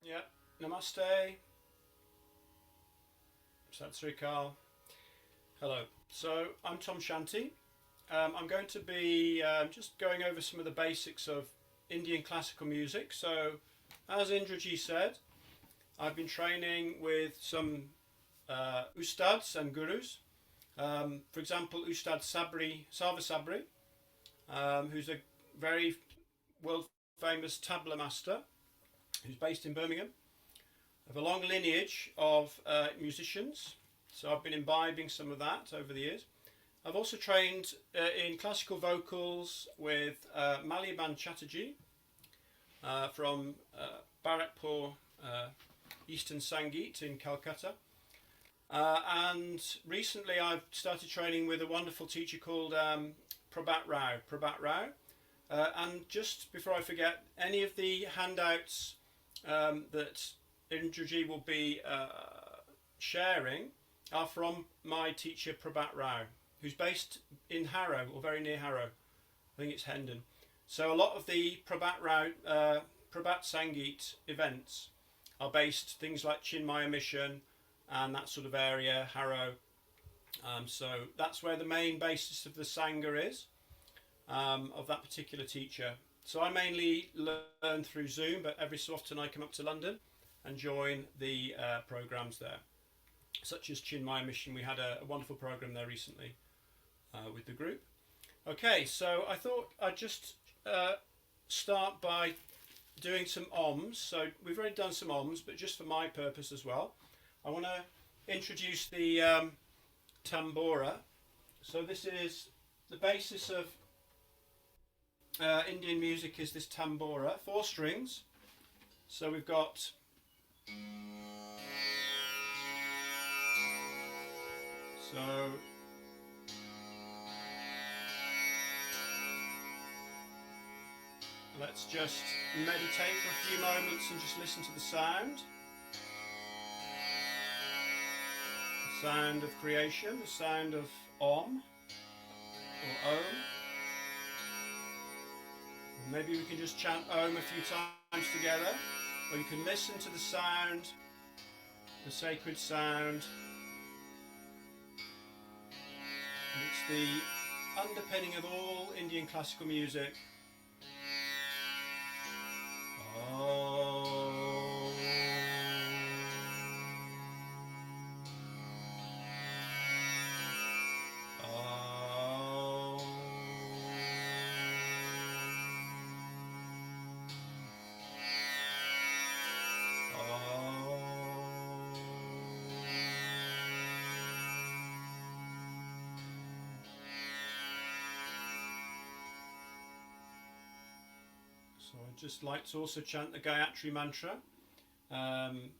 Yeah, namaste, Sat Sri Akal. Hello. So I'm Tom Shanti. I'm going to be just going over some of the basics of Indian classical music. So, as Indraji said, I've been training with some Ustads and Gurus. For example, Ustad Sarva Sabri, who's a very world famous Tabla master, who's based in Birmingham. I have a long lineage of musicians, so I've been imbibing some of that over the years. I've also trained in classical vocals with Malalayaban Chatterjee from Bharatpur Eastern Sangeet in Calcutta. And recently I've started training with a wonderful teacher called Prabhat Rao. And just before I forget, any of the handouts that Indraji will be sharing are from my teacher Prabhat Rao, who's based in Harrow, or very near Harrow. I think it's Hendon. So a lot of the Prabhat Sangeet events are based things like Chinmaya Mission and that sort of area, Harrow. So that's where the main basis of the Sangha is, of that particular teacher. So I mainly learn through Zoom, but every so often I come up to London and join the programs there, such as Chinmaya Mission. We had a wonderful program there recently with the group. Okay, so I thought I'd just start by doing some OMs. So we've already done some OMs, but just for my purpose as well, I want to introduce the tambura. So this is the basis of Indian music, is this tambura, 4 strings. So we've got let's just meditate for a few moments and just listen to the sound. The sound of creation, the sound of Om or Om. Maybe we can just chant Om a few times together, or you can listen to the sound, the sacred sound. And it's the underpinning of all Indian classical music. So I'd just like to also chant the Gayatri mantra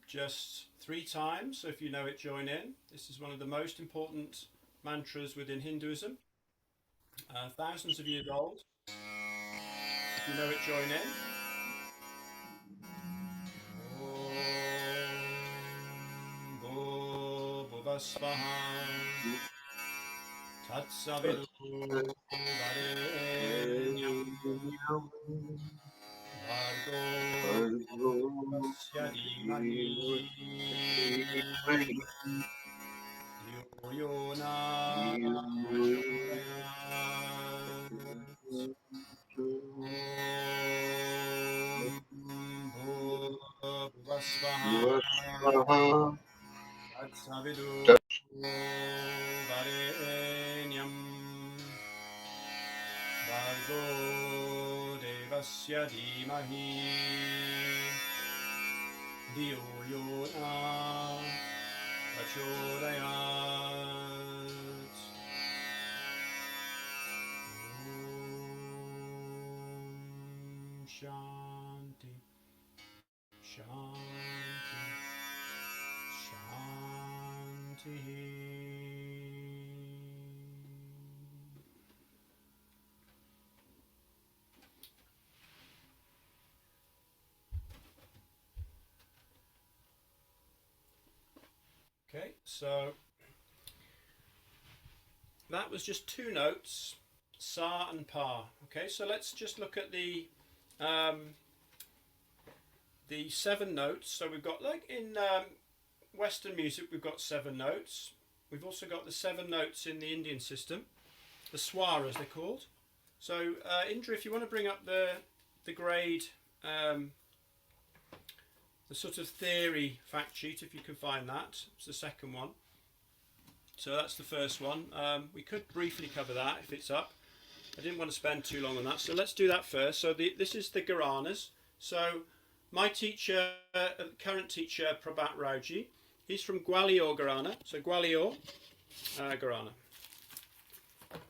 just 3 times. So if you know it, join in. This is one of the most important mantras within Hinduism. Thousands of years old. If you know it, join in. Om Bhuvasvaha Tatsavidu Varenyam Bhargo Devasya Dhimahi Dhiyo Yona Om Bhuvasvaha Tatsavidu Varenyam Bhargo Devasya Dhimahi Dhiyo Yona Prachodayat. Om Shanti Shanti Shanti. Okay, so that was just 2 notes, Sa and Pa. Okay, so let's just look at the the 7 notes. So we've got, like in Western music, we've got 7 notes. We've also got the 7 notes in the Indian system, the Swaras they're called. So Indra, if you want to bring up the grade, the sort of theory fact sheet, if you can find that. It's the second one. So that's the first one. We could briefly cover that if it's up. I didn't want to spend too long on that, so let's do that first. So this is the Gharanas. So my teacher, current teacher, Prabhat Rauji, he's from Gwalior, Gharana. So Gwalior, Gharana.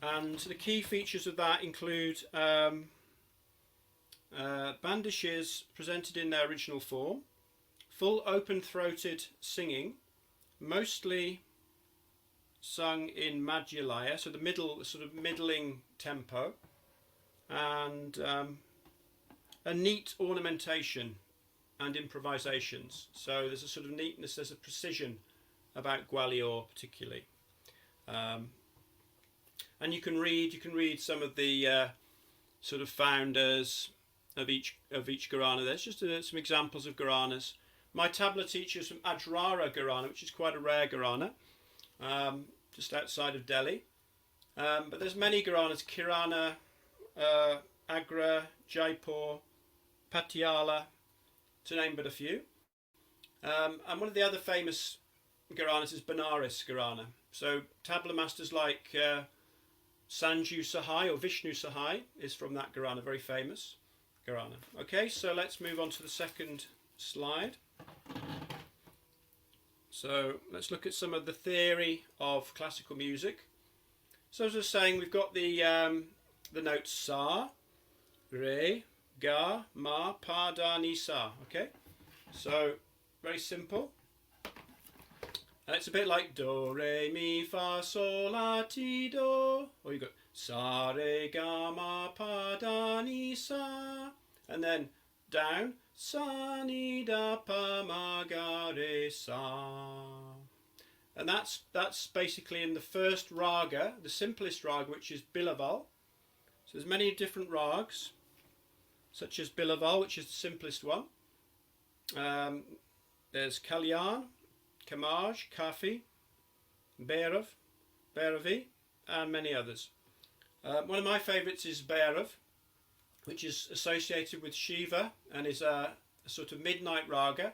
And the key features of that include bandishes presented in their original form, full open-throated singing, mostly sung in Madhyalaya, so the middle, sort of middling tempo, and a neat ornamentation and improvisations. So there's a sort of neatness, there's a precision about Gwalior particularly. And you can read some of the sort of founders of each Gharana. There's just some examples of Gharanas. My Tabla teacher is from Ajrara Gharana, which is quite a rare Gharana, just outside of Delhi. But there's many Gharanas: Kirana, Agra, Jaipur, Patiala, to name but a few. And one of the other famous Gharanas is Banaras Gharana. So Tabla masters like Sanju Sahai or Vishnu Sahai is from that Gharana, very famous Gharana. Okay, so let's move on to the second slide. So let's look at some of the theory of classical music. So as I was saying, we've got the notes Sa, Re, Ga, Ma, Pa, Da, Ni, Sa. Okay, so very simple. It's a bit like Do, Re, Mi, Fa, Sol, La, Ti, Do. Or you got Sa, Re, Ga, Ma, Pa, Da, Ni, Sa. And then down, Sa, Ni, Da, Pa, Ma, Ga, Re, Sa. And that's basically in the first raga, the simplest raga, which is Bilaval. So there's many different rags, such as Bilaval, which is the simplest one. There's Kalyan, Kamaj, Kafi, Bhairav, Bhairavi, and many others. One of my favourites is Bhairav, which is associated with Shiva and is a sort of midnight raga.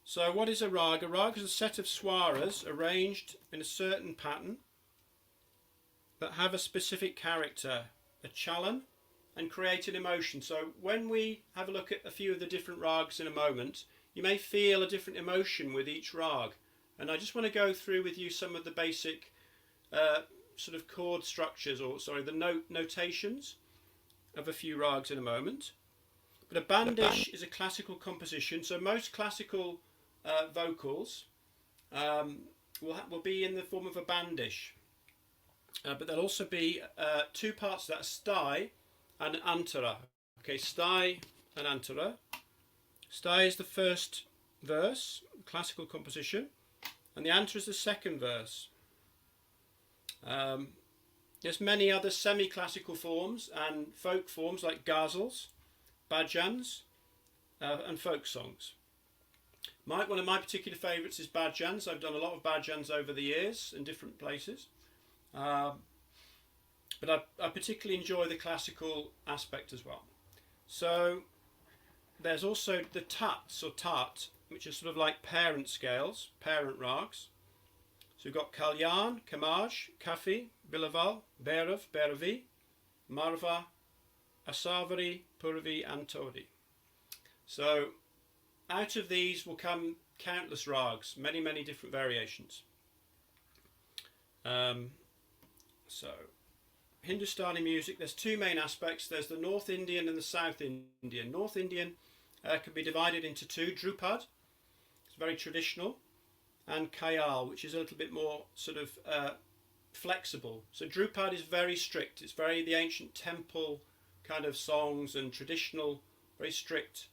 So what is a raga? A raga is a set of swaras arranged in a certain pattern that have a specific character, a chalan, and create an emotion. So when we have a look at a few of the different rags in a moment, you may feel a different emotion with each rag. And I just want to go through with you some of the basic sort of chord structures, or sorry, the notations of a few rags in a moment. But a bandish is a classical composition, so most classical vocals will be in the form of a bandish. But there'll also be 2 parts of that, Sthayi and Antara. Okay, Sthayi and Antara. Sthayi is the first verse, classical composition, and the Antara is the second verse. There's many other semi-classical forms and folk forms like ghazals, bhajans, and folk songs. One of my particular favourites is bhajans. I've done a lot of bhajans over the years in different places. But I particularly enjoy the classical aspect as well. So there's also the tats or tat, which are sort of like parent scales, parent rags. So we've got Kalyan, Kamaj, Kafi, Bilaval, Bhairav, Bhairavi, Marva, Asavari, Purvi, and Todi. So out of these will come countless rags, many, many different variations. So Hindustani music, there's 2 main aspects. There's the North Indian and the South Indian. North Indian can be divided into 2. Drupad, it's very traditional, and Khyal, which is a little bit more sort of flexible. So Drupad is very strict. It's very the ancient temple kind of songs and traditional, very strict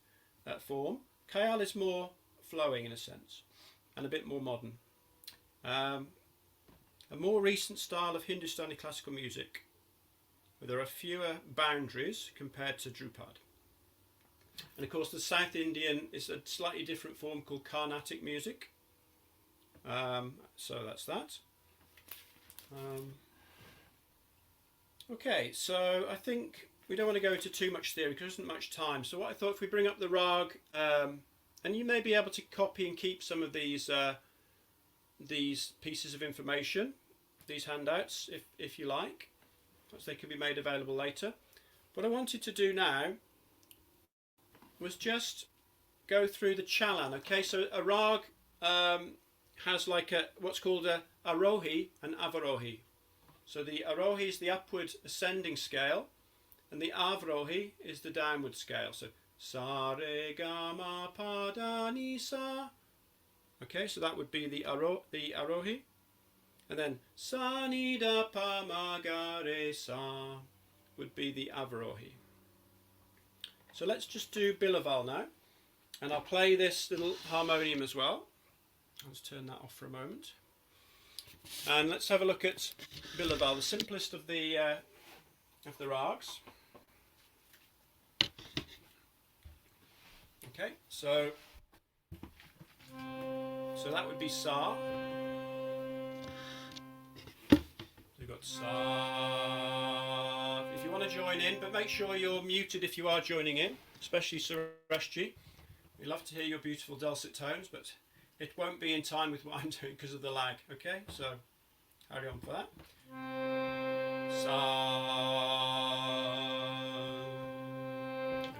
form. Khyal is more flowing in a sense and a bit more modern. A more recent style of Hindustani classical music, where there are fewer boundaries compared to Drupad. And of course the South Indian is a slightly different form called Carnatic music. So that's that. Okay, so I think we don't want to go into too much theory because there isn't much time. So what I thought, if we bring up the Raag, and you may be able to copy and keep some of these pieces of information, these handouts, if you like, because they can be made available later. What I wanted to do now was just go through the chalan. Okay, so a Raag has like what's called a arohi and avarohi. So the arohi is the upward ascending scale, and the avrohi is the downward scale. So sa re ga ma pa da ni sa. Okay, so that would be the arohi, and then sa ni da pa ma ga re sa would be the avarohi. So let's just do Bilaval now, and I'll play this little harmonium as well. Let's turn that off for a moment. And let's have a look at Bilaval, the simplest of the Raags. Okay, so that would be Sa. We've got Sa. If you want to join in, but make sure you're muted if you are joining in, especially Sureshji. We love to hear your beautiful dulcet tones, but it won't be in time with what I'm doing because of the lag. Okay, so carry on for that. Sa,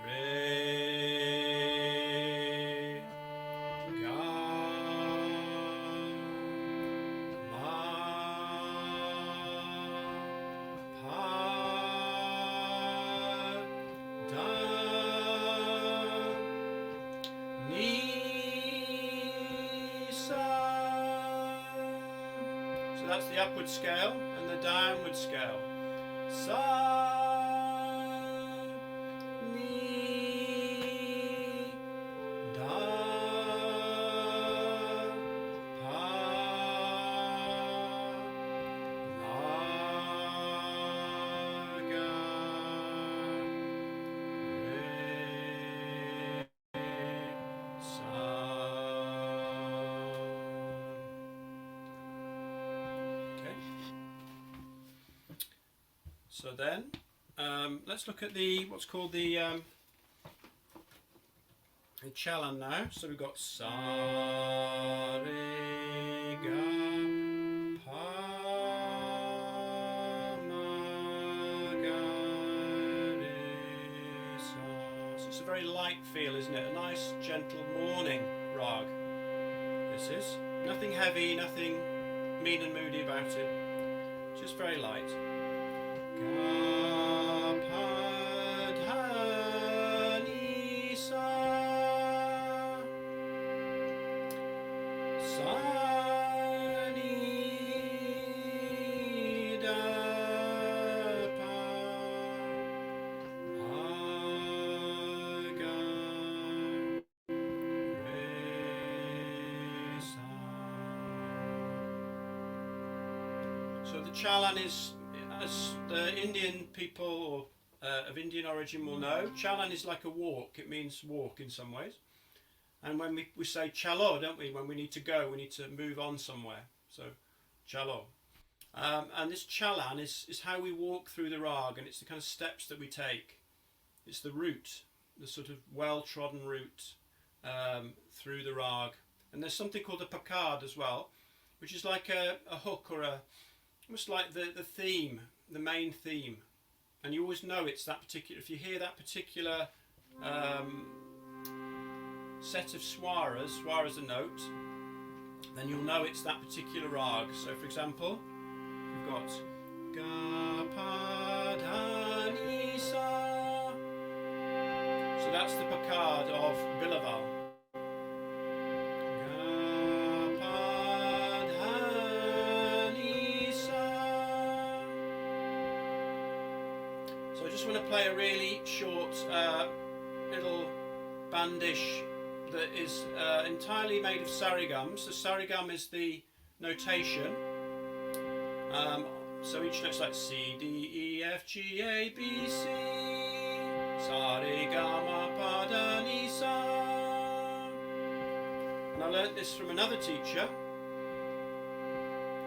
re, ga, ma, pa, da, ni. So that's the upward scale and the downward scale. Sa, ni, da, pa, la, ga, re, sa. So then, let's look at what's called the chalan now. So we've got sa, re, ga, pa, ma, ga, re, sa. So it's a very light feel, isn't it? A nice, gentle morning Raag. This is nothing heavy, nothing mean and moody about it. Just very light. Ga, pa, dha, ni, sa. Sa, ni, da, pa, ga, re, sa. So the chalan is, as the Indian people of Indian origin will know, chalan is like a walk. It means walk in some ways. And when we say chalo, don't we? When we need to go, we need to move on somewhere. So chalo. And this chalan is how we walk through the Raag, and it's the kind of steps that we take. It's the route, the sort of well-trodden route through the Raag. And there's something called a pakad as well, which is like a hook or almost like the theme, the main theme, and you always know it's that particular. If you hear that particular set of swaras a note, then you'll know it's that particular Raag. So, for example, we've got ga, pa, da, ni, sa. So that's the pakad of Bilaval. I just want to play a really short little bandish that is entirely made of sarigam. So sarigam is the notation. So each note's like C, D, E, F, G, A, B, C. Sa re ga ma pa da ni sa. And I learnt this from another teacher,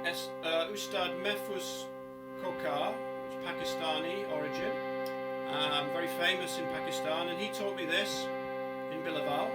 Ustad Mehfuz Kokar, Pakistani origin, very famous in Pakistan, and he taught me this in Bilawal.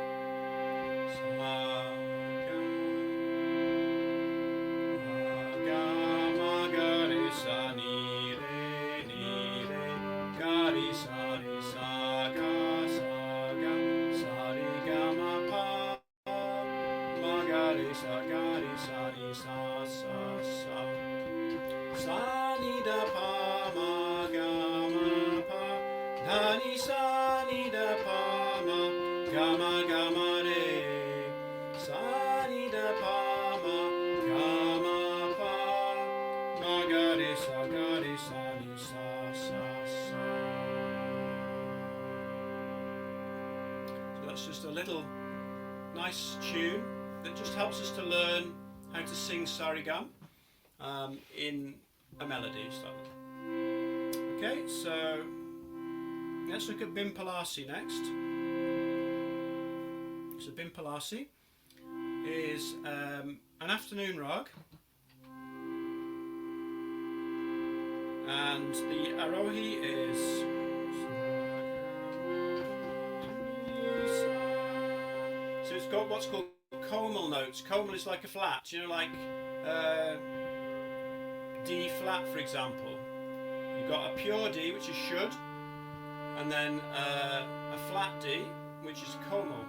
That's just a little nice tune that just helps us to learn how to sing sarigam in a melody style. Okay, so let's look at Bhimpalasi next. So Bhimpalasi is an afternoon rag, and the arohi is it's got what's called komal notes. Komal is like a flat, you know, like D flat, for example. You've got a pure D, which is should, and then a flat D, which is komal.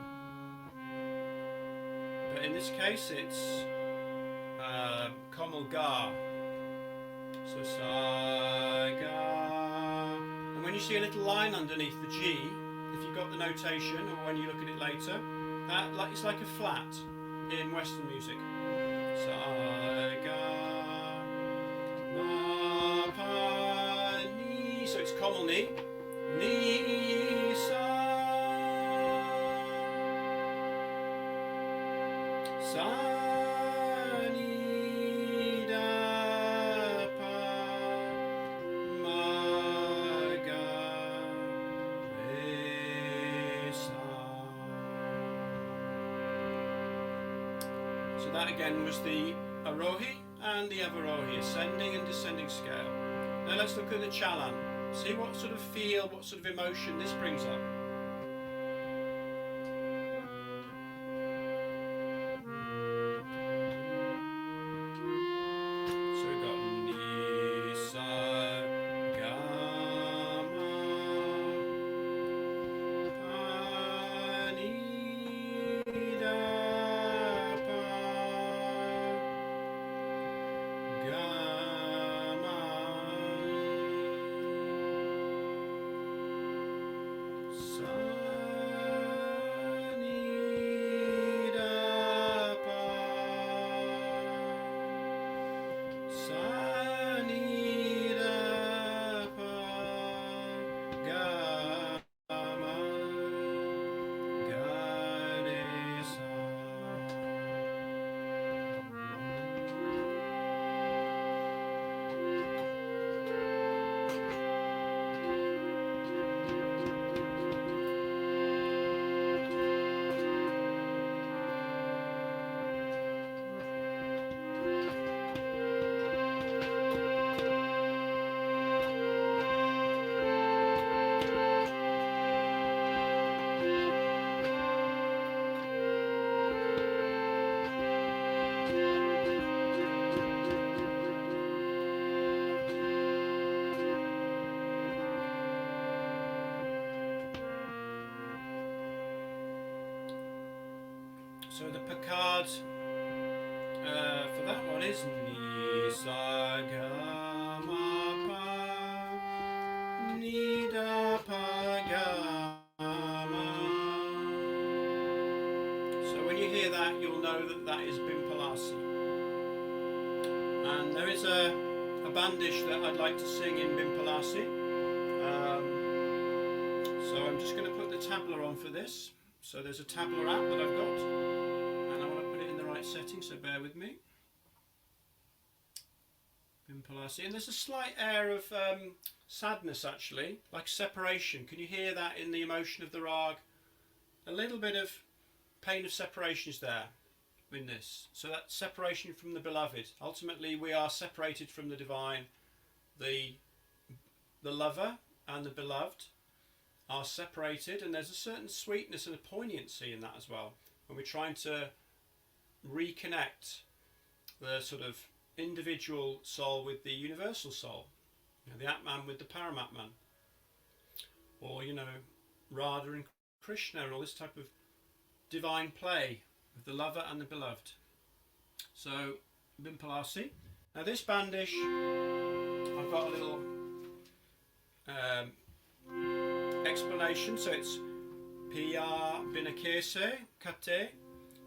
But in this case, it's komal ga. So sa ga. And when you see a little line underneath the G, if you've got the notation, or when you look at it later, it's like a flat in Western music. Sa ga ma pa ni. So it's komal ni. Ni sa. Sa ni da pa ma ga re sa. So that again was the arohi and the avarohi, ascending and descending scale. Now let's look at the chalan. See what sort of feel, what sort of emotion this brings up. So we've got ni sa ga ma pa ni da pa ga ma sa ni da pa sa ni da pa ga ma ga re sa. So the Picard for that one is ni sa ga ma pa ni da pa ga ma. So when you hear that, you'll know that that is Bhimpalasi. And there is a bandish that I'd like to sing in Bhimpalasi. So I'm just going to put the tabla on for this. So there's a tabla app that I've got, and I want to put it in the right setting, so bear with me. Bhimpalasi. And there's a slight air of sadness actually, like separation. Can you hear that in the emotion of the Raag? A little bit of pain of separation is there in this. So that separation from the beloved. Ultimately we are separated from the divine. The lover and the beloved are separated, and there's a certain sweetness and a poignancy in that as well, when we're trying to reconnect the sort of individual soul with the universal soul, you know, the Atman with the Paramatman, or, you know, Radha and Krishna, and all this type of divine play of the lover and the beloved. So Bhimpalasi. Now this bandish, I've got a little explanation. So it's Piya Binakese Kate,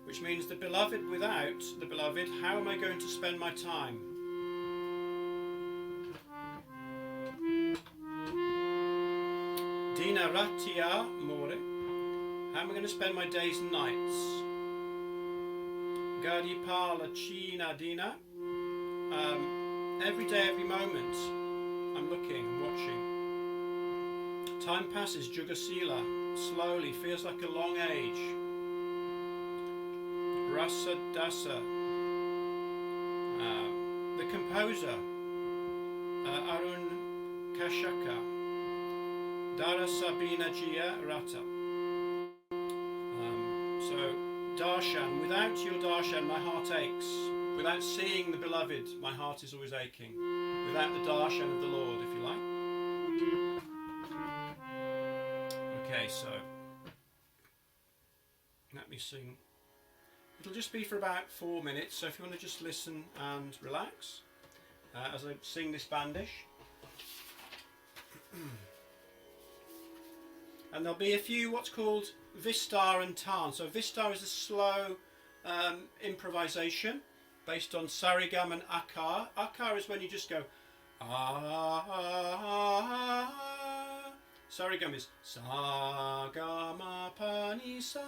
which means the beloved without the beloved, how am I going to spend my time? Dina Ratia More, how am I going to spend my days and nights? Gadipala China Dina, every day, every moment, I'm looking, I'm watching. Time passes, Jugasila, slowly, feels like a long age. Rasa Dasa, the composer, Arun Kashaka, Dara Sabina Jia Rata. So, Darshan, without your Darshan, my heart aches. Without seeing the beloved, my heart is always aching. Without the darshan of the Lord, if you like. Okay, so let me sing. It'll just be for about 4 minutes, so if you want to just listen and relax as I sing this bandish. And there'll be a few what's called vistar and taans. So vistar is a slow improvisation based on sarigam and akar. Akar is when you just go ah. Sarigam is sa ga ma pa ni sa.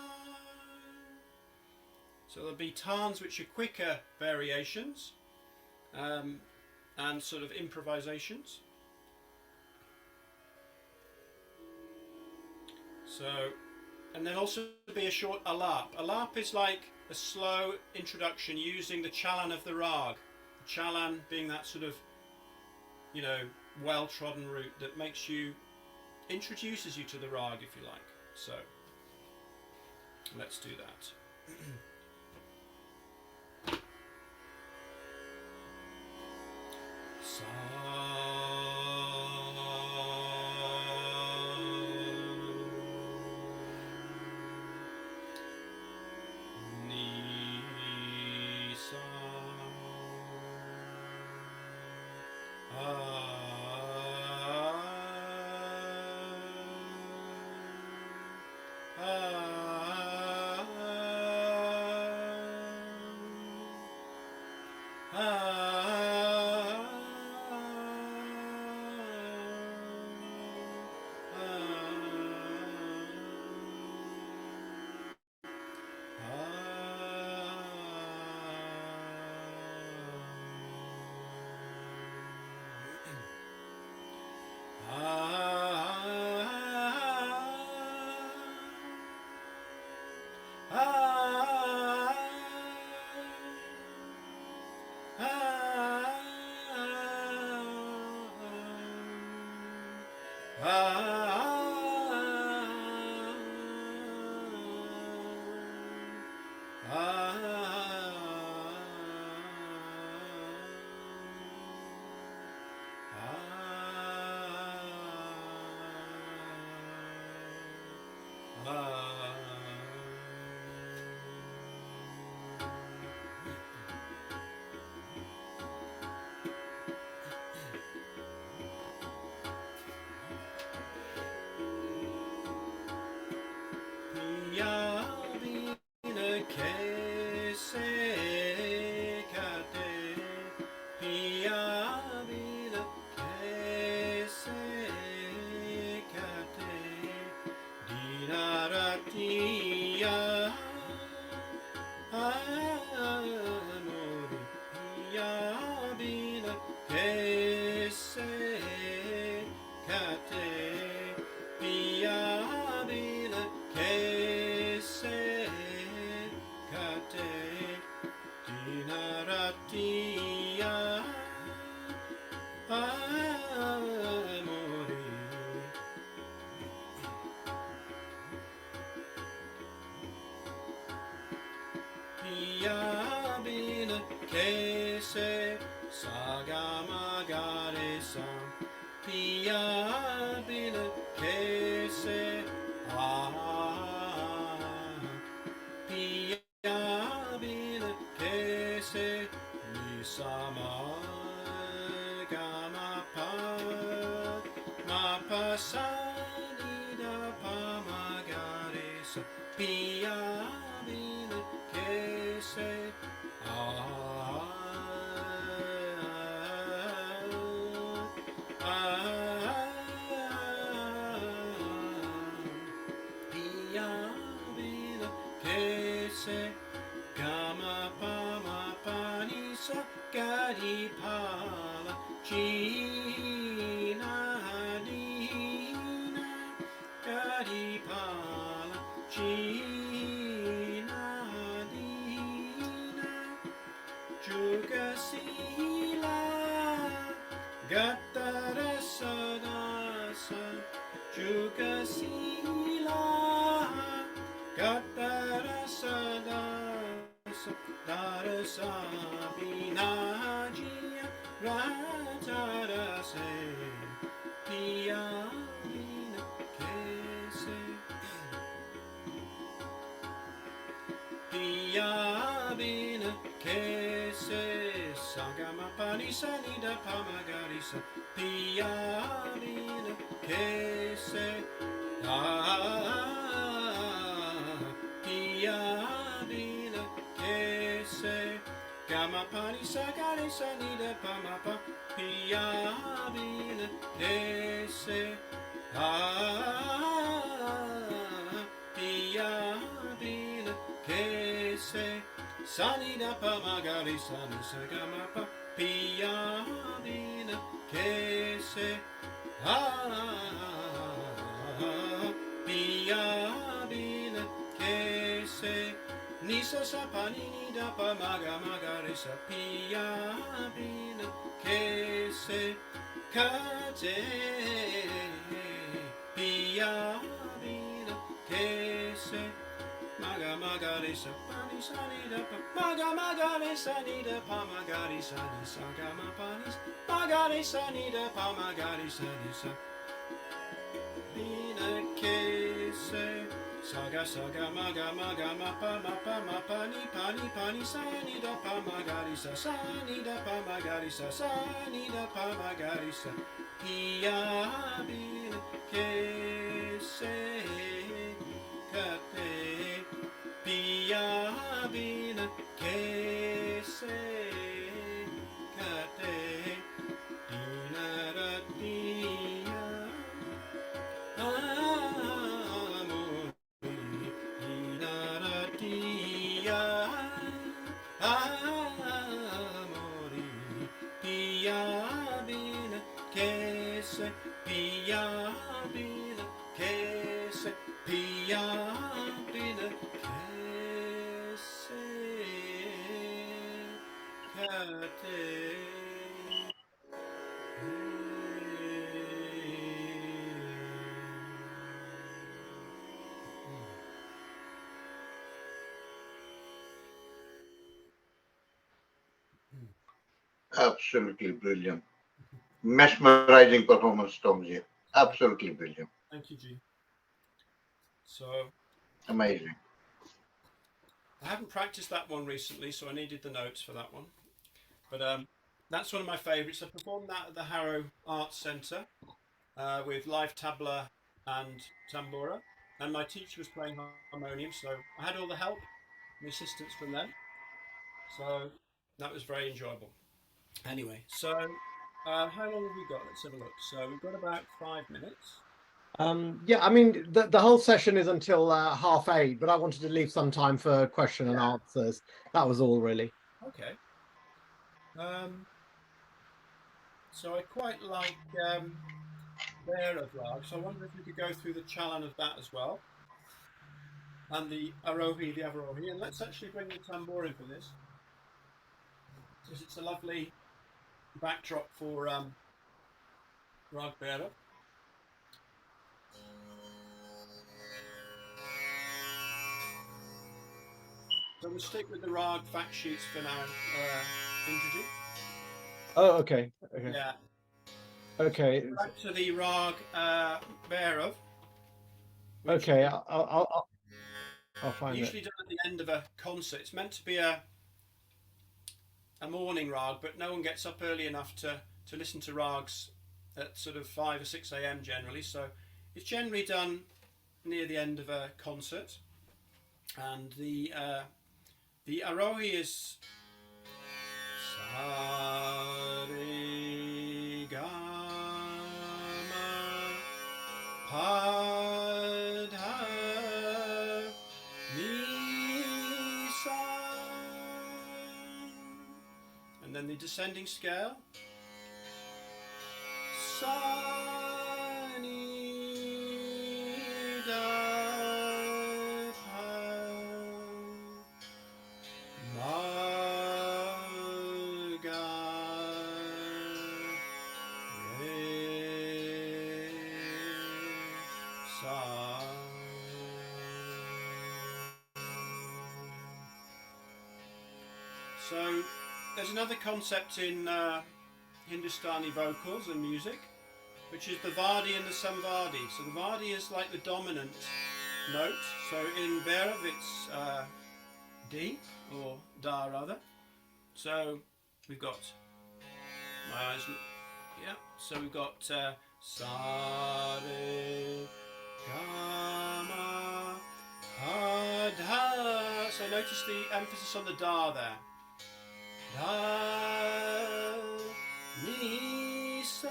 So there'll be taans which are quicker variations and sort of improvisations. So, and then also be a short alaap. Alaap is like a slow introduction using the chalan of the Raag. The chalan being that sort of, you know, well-trodden route that makes you, introduces you to the Raag, if you like. So, let's do that. Sa amore. Pia bin kese sagamagare sam. Pia bin kese Pia bin kese nisama gama pa ma pa sa ni da pa ma ga re sa. Pia bin kese Pia bin kese gama pa ma pa ni sa ga di pa la china dina ga di pa la china dina juga sila gattara sadasa juga sila gattara sadasa darasa binajia ratarase pia bina kese pia bina kese sagama panisa nida pamagarisa pia bina kese pia bina kese gama panisa garisa nida pamapa pia bina kese pia bina kese sanida pamagari sani sagama pa pia bina kese pia bina kese nisa sa panini da pamagari sa pia bina kese kate pia bina kese maga magari sa pani sani da pa maga magari sani da pa magari sani sagama panis magari sani da pa magari sani sa bina kese saga saga maga maga ma pani pani pani sani da pa magari sa sani da pa magari sa sani da pa magari sa pia bina kese kate pia bina kese kate dinaratia amore dinaratia amore pia bina kese pia bina kese pia bina kese kate Absolutely brilliant. Mesmerizing performance, Tomji. Absolutely brilliant. Thank you, G. So Amazing. I haven't practiced that one recently, so I needed the notes for that one. But that's one of my favourites. I performed that at the Harrow Arts Centre with live tabla and tambura, and my teacher was playing harmonium, so I had all the help and assistance from them. So that was very enjoyable. Anyway, so how long have we got? Let's have a look. So we've got about 5 minutes. Yeah, I mean, the whole session is until 8:30, but I wanted to leave some time for question and answers. That was all, really. Okay. So I quite like Bhairav Rag, so I wonder if we could go through the Chalan of that as well, and the Arohi, the Avarohi, and let's actually bring the tambur in for this, because it's a lovely backdrop for Raag Bhairav. So we'll stick with the Raag fact sheets for now, Indrajit. Oh, okay. Okay. Yeah. Okay. Back to the Raag Bhairav. Okay. I'll find it. Usually done at the end of a concert. It's meant to be a morning rag, but no one gets up early enough to listen to rags at sort of 5 or 6 a.m. generally. So it's generally done near the end of a concert, and the arohi is sa re ga ma pa dha mi sa, and then the descending scale sa ni da pa ma ga re sa. So there's another concept in Hindustani vocals and music, which is the Vadi and the Samvadi. So the Vadi is like the dominant note. So in Bhairav it's D, or Da rather. So we've got, my eyes, yeah, so we've got Sa Re Ga Ma Pa Dha. So notice the emphasis on the Da there. Da Mi Sa.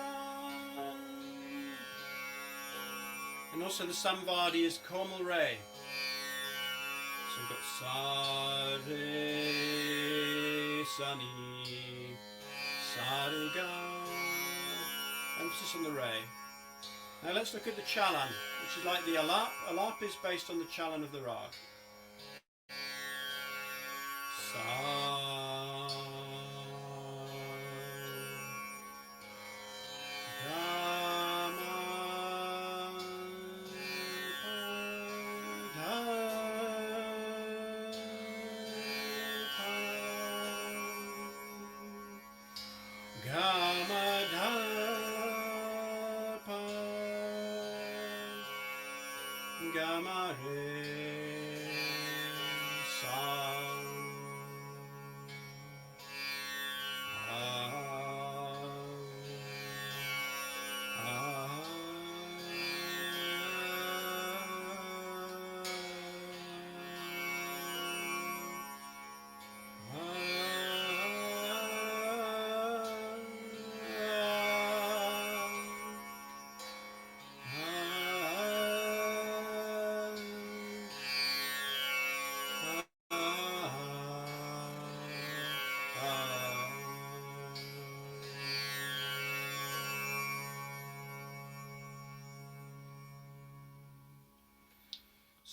And also the Samvadi is Komal Re. So we've got Sa Re Sa Ni Sa Re Ga. Emphasis on the Re. Now let's look at the Chalan, which is like the alaap. Alaap is based on the Chalan of the Raag. Sa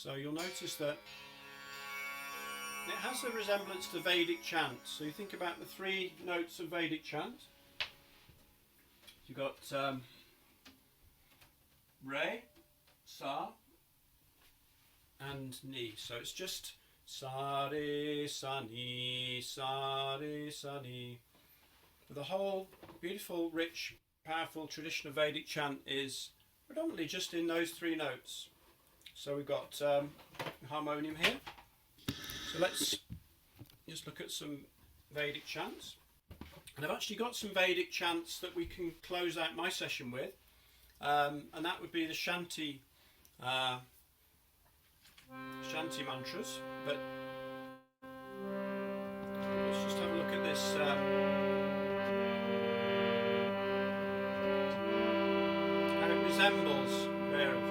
So you'll notice that it has a resemblance to Vedic chant. So you think about the 3 notes of Vedic chant. You've got Re, Sa, and Ni. So it's just Sa Re Sa Ni, Sa Re Sa Ni. The whole beautiful, rich, powerful tradition of Vedic chant is predominantly just in those 3 notes. So we've got harmonium here. So let's just look at some Vedic chants. And I've actually got some Vedic chants that we can close out my session with. And that would be the Shanti mantras. But let's just have a look at this. How it resembles Bhairav.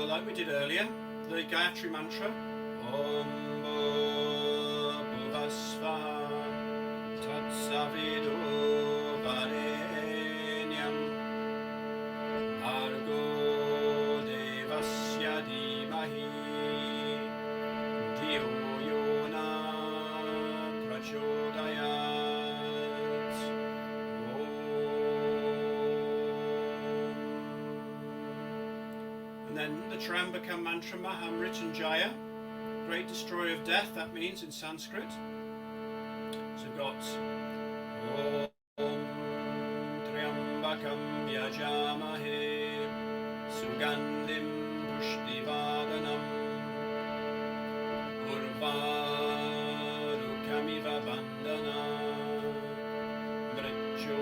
Like we did earlier, the Gayatri mantra. Om Bhuvasva Tatsavido Varenyam Bhargo Devasya And then the Trambakam mantra, Mahamrityunjaya, great destroyer of death, that means in Sanskrit. So we've got Om Triambakam Yajamahe Sugandhim Pushtivadanam Urvarukamiva Bandana Mricho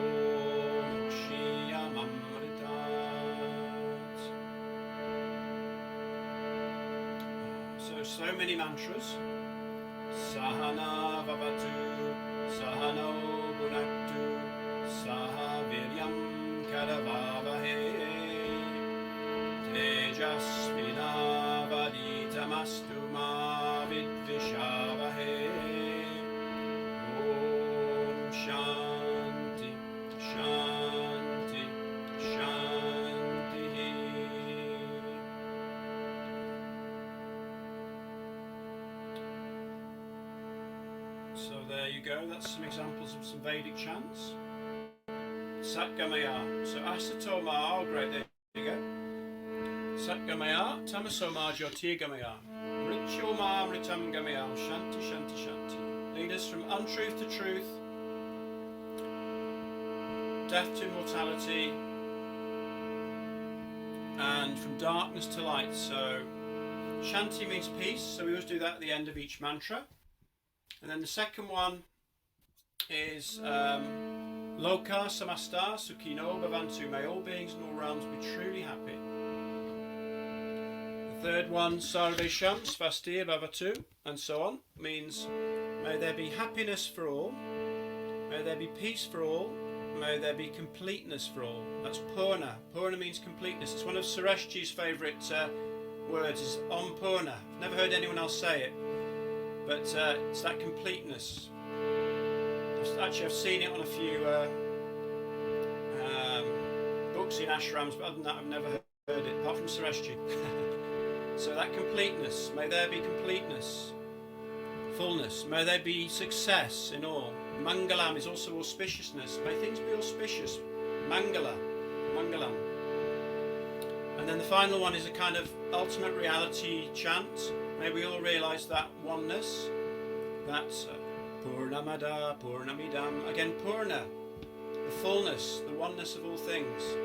Mukshiyamamritat. So many mantras. Sahana Vavatu Sahano Bhunaktu Saha Viryam Karavavahe Tejasvinavaditamastu ma vidvishavahe. Om Shanti Shanti Shanti. So there you go, that's some examples of some Vedic chants. Satgamaya. So Asatoma, oh great, there you go. Satgamaya, Tamasoma Jyotirgamaya. Mrityoma Mritam Gamaya. Shanti Shanti Shanti. Lead us from untruth to truth, death to immortality, and from darkness to light. So Shanti means peace, so we always do that at the end of each mantra. And then the second one is Loka Samasta Sukhino Bhavantu. May all beings in all realms be truly happy. The third one, Sarvesham Svastir Bhavatu, and so on, means may there be happiness for all, may there be peace for all, may there be completeness for all. That's Purna. Purna means completeness. It's one of Sureshji's favourite words, is Om Purna. I've never heard anyone else say it. But it's that completeness. I've seen it on a few books in ashrams, but other than that I've never heard it, apart from Sureshji. So that completeness, may there be completeness, fullness, may there be success in all. Mangalam is also auspiciousness, may things be auspicious. Mangala, Mangalam. And then the final one is a kind of ultimate reality chant. May we all realise that oneness, that's Purnamada, Purnamidam, again Purna, the fullness, the oneness of all things.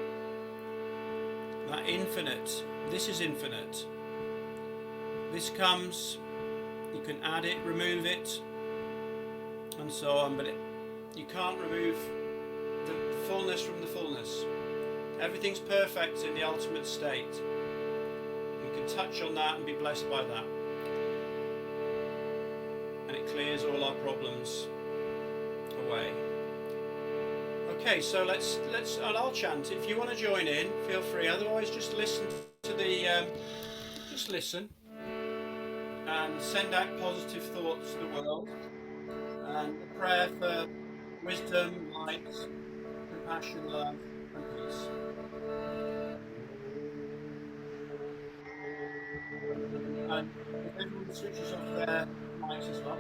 That infinite, this is infinite. This comes, you can add it, remove it, and so on, but you can't remove the fullness from the fullness. Everything's perfect in the ultimate state. We can touch on that and be blessed by that. And it clears all our problems away. Okay, so let's and I'll chant. If you want to join in, feel free. Otherwise, just listen to the just listen and send out positive thoughts to the world, and a prayer for wisdom, light, compassion, love, and peace. And if everyone switches off their mics as well.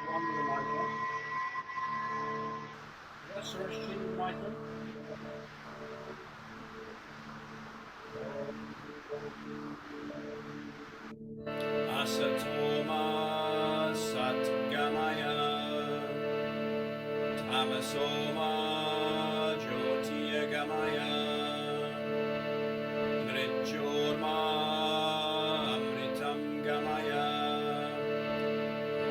One with the mic on. Yes, Sureshji with the mic on. Asatoma Satgamaya Tamasoma Jyotirgamaya Mrityurma Amritam Gamaya.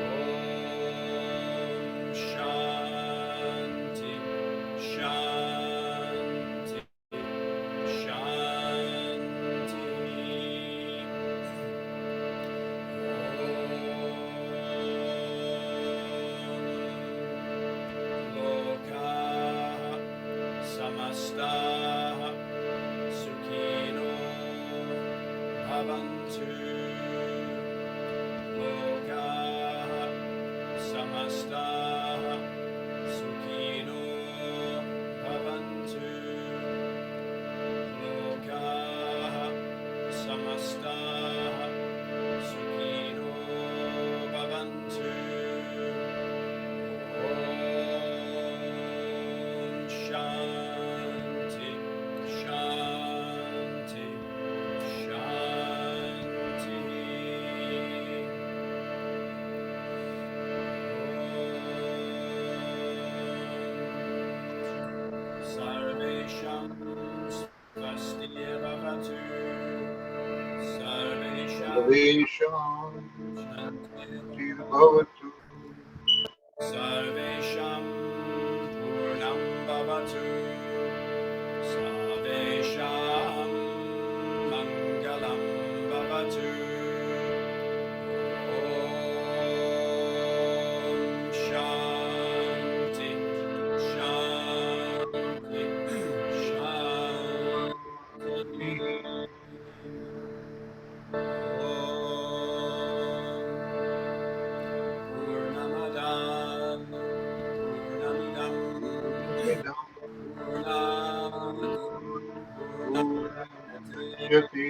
Om Shanti Shanti Shanti. Loka Samasta Sukhino Bhavantu. Loka Samasta Sukhino Bhavantu. Loka Samasta Sukhino Bhavantu. Om Shanti Sarvesham Sarvesham Purnam Bhavatu Sarvesham Mangalam Bhavatu Om Shanti Shanti Shanti Purnamadan Purnamidam Purnat Purnamudachyate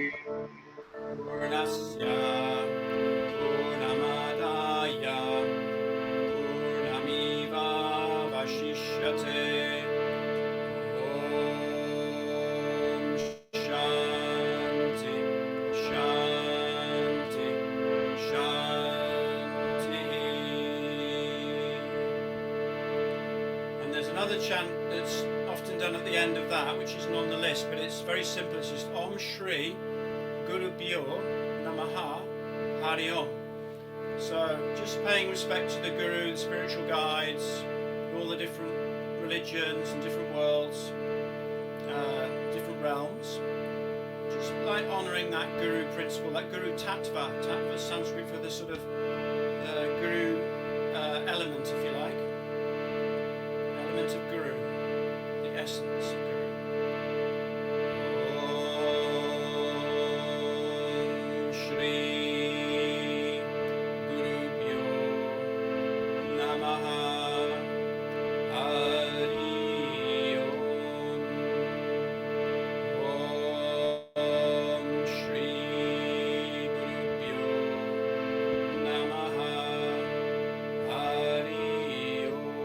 Purnasya Purnamadaya Purnamiva Vashishyate Om Shanti Shanti Shanti. And there's another chant that's often done at the end of that, which isn't on the list, but it's very simple. It's just Om Shri Guru Bhyo Namaha Hari Om. So just paying respect to the Guru, the spiritual guides, all the different religions and different worlds, different realms. Just like honouring that Guru principle, that Guru Tattva. Tattva is Sanskrit for the sort of Guru element, if you like. Element of Guru, the essence of Guru. Om Shri Gurubhyo Namaha Hari Om. Om Shri Gurubhyo Namaha Hari Om.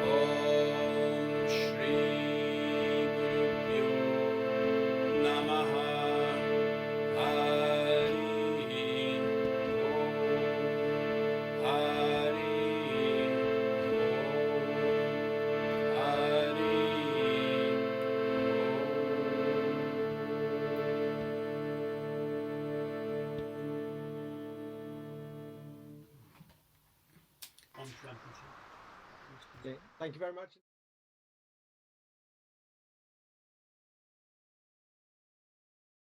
Om Shri Gurubhyo Namaha Hari Om. Hari Om. Thank you very much.